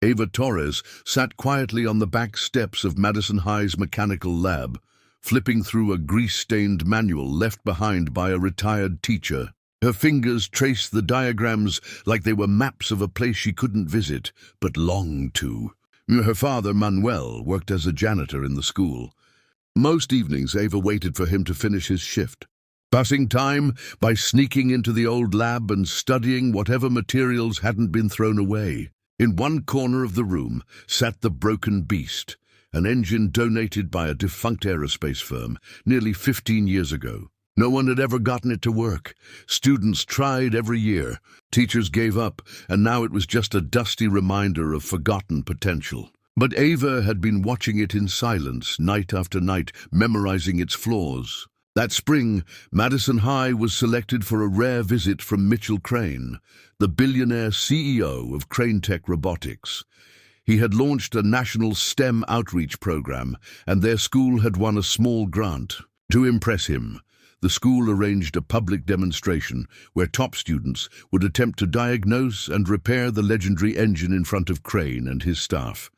Ava Torres sat quietly on the back steps of Madison High's mechanical lab, flipping through a grease-stained manual left behind by a retired teacher. Her fingers traced the diagrams like they were maps of a place she couldn't visit, but longed to. Her father, Manuel, worked as a janitor in the school. Most evenings, Ava waited for him to finish his shift, passing time by sneaking into the old lab and studying whatever materials hadn't been thrown away. In one corner of the room sat the broken beast, an engine donated by a defunct aerospace firm nearly 15 years ago. No one had ever gotten it to work. Students tried every year. Teachers gave up, and now it was just a dusty reminder of forgotten potential. But Ava had been watching it in silence, night after night, memorizing its flaws. That spring, Madison High was selected for a rare visit from Mitchell Crane, the billionaire CEO of Crane Tech Robotics. He had launched a national STEM outreach program, and their school had won a small grant. To impress him, the school arranged a public demonstration where top students would attempt to diagnose and repair the legendary engine in front of Crane and his staff.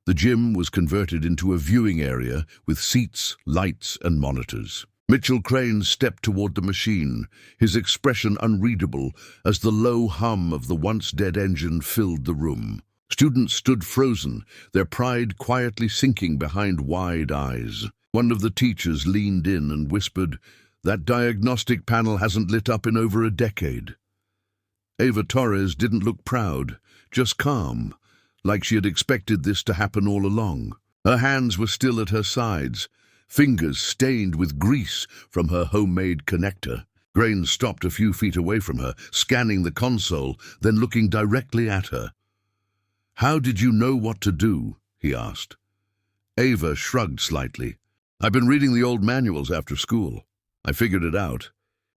The gym was converted into a viewing area with seats, lights, and monitors. Mitchell Crane stepped toward the machine, his expression unreadable as the low hum of the once-dead engine filled the room. Students stood frozen, their pride quietly sinking behind wide eyes. One of the teachers leaned in and whispered, "That diagnostic panel hasn't lit up in over a decade." Ava Torres didn't look proud, just calm, like she had expected this to happen all along. Her hands were still at her sides, fingers stained with grease from her homemade connector. Crane stopped a few feet away from her, scanning the console, then looking directly at her. "How did you know what to do?" he asked. Ava shrugged slightly. "I've been reading the old manuals after school. I figured it out."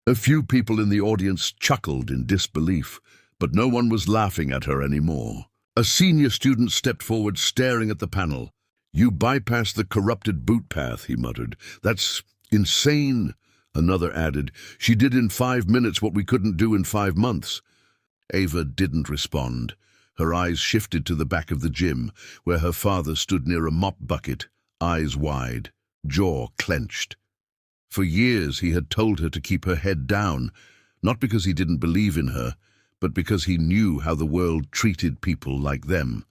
A few people in the audience chuckled in disbelief, but no one was laughing at her anymore. A senior student stepped forward, staring at the panel. "You bypassed the corrupted boot path," he muttered. "That's insane." Another added, "She did in 5 minutes what we couldn't do in 5 months. Ava didn't respond. Her eyes shifted to the back of the gym, where her father stood near a mop bucket, eyes wide, jaw clenched. For years he had told her to keep her head down, not because he didn't believe in her, but because he knew how the world treated people like them.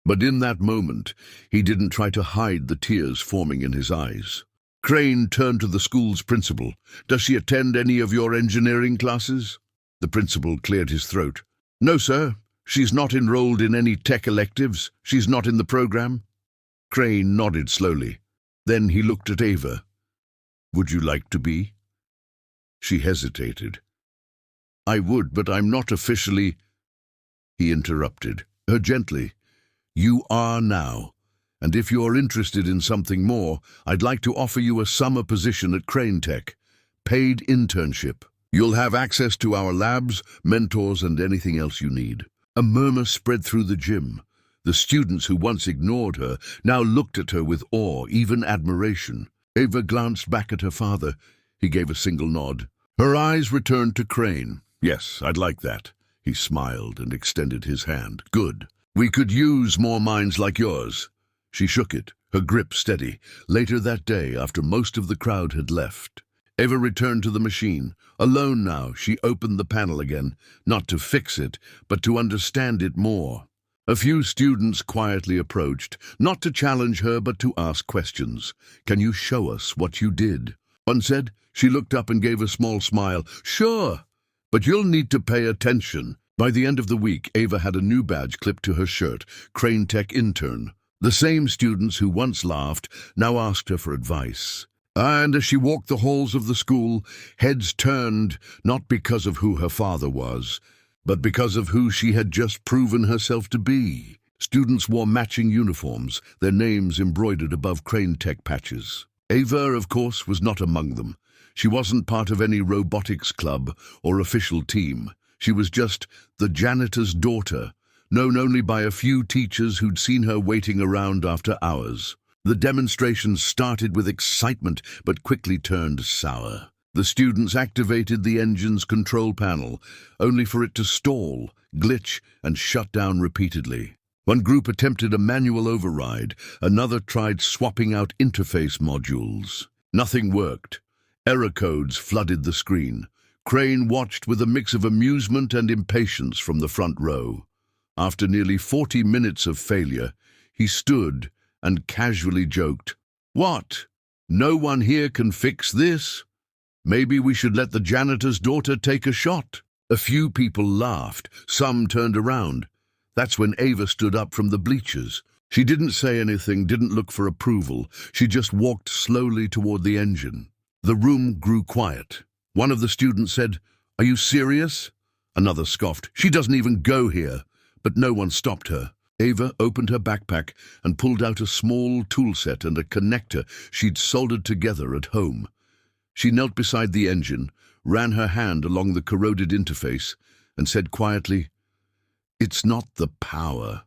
But in that moment, he didn't try to hide the tears forming in his eyes. Crane turned to the school's principal. "Does she attend any of your engineering classes?" The principal cleared his throat. "No, sir. She's not enrolled in any tech electives. She's not in the program." Crane nodded slowly. Then he looked at Ava. "Would you like to be?" She hesitated. "I would, but I'm not officially—" He interrupted her gently. "You are now, and if you're interested in something more, I'd like to offer you a summer position at Crane Tech, paid internship. You'll have access to our labs, mentors, and anything else you need." A murmur spread through the gym. The students who once ignored her now looked at her with awe, even admiration. Ava glanced back at her father. He gave a single nod. Her eyes returned to Crane. "Yes, I'd like that." He smiled and extended his hand. "Good. We could use more minds like yours." She shook it, her grip steady. Later that day, after most of the crowd had left, Ava returned to the machine. Alone now, she opened the panel again, not to fix it, but to understand it more. A few students quietly approached, not to challenge her, but to ask questions. "Can you show us what you did?" one said. She looked up and gave a small smile. "Sure, but you'll need to pay attention." By the end of the week, Ava had a new badge clipped to her shirt, Crane Tech Intern. The same students who once laughed now asked her for advice. And as she walked the halls of the school, heads turned, not because of who her father was, but because of who she had just proven herself to be. Students wore matching uniforms, their names embroidered above Crane Tech patches. Ava, of course, was not among them. She wasn't part of any robotics club or official team. She was just the janitor's daughter, known only by a few teachers who'd seen her waiting around after hours. The demonstration started with excitement, but quickly turned sour. The students activated the engine's control panel, only for it to stall, glitch, and shut down repeatedly. One group attempted a manual override, another tried swapping out interface modules. Nothing worked. Error codes flooded the screen. Crane watched with a mix of amusement and impatience from the front row. After nearly 40 minutes of failure, he stood and casually joked, "What? No one here can fix this? Maybe we should let the janitor's daughter take a shot." A few people laughed, some turned around. That's when Ava stood up from the bleachers. She didn't say anything, didn't look for approval. She just walked slowly toward the engine. The room grew quiet. One of the students said, "Are you serious?" Another scoffed, "She doesn't even go here." But no one stopped her. Ava opened her backpack and pulled out a small tool set and a connector she'd soldered together at home. She knelt beside the engine, ran her hand along the corroded interface, and said quietly, "It's not the power,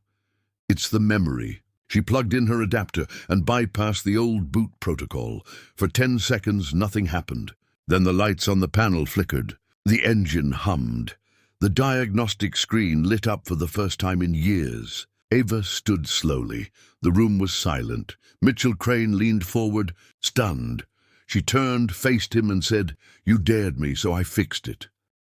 it's the memory." She plugged in her adapter and bypassed the old boot protocol. For 10 seconds, nothing happened. Then the lights on the panel flickered. The engine hummed. The diagnostic screen lit up for the first time in years. Ava stood slowly. The room was silent. Mitchell Crane leaned forward, stunned. She turned, faced him, and said, "You dared me, so I fixed it."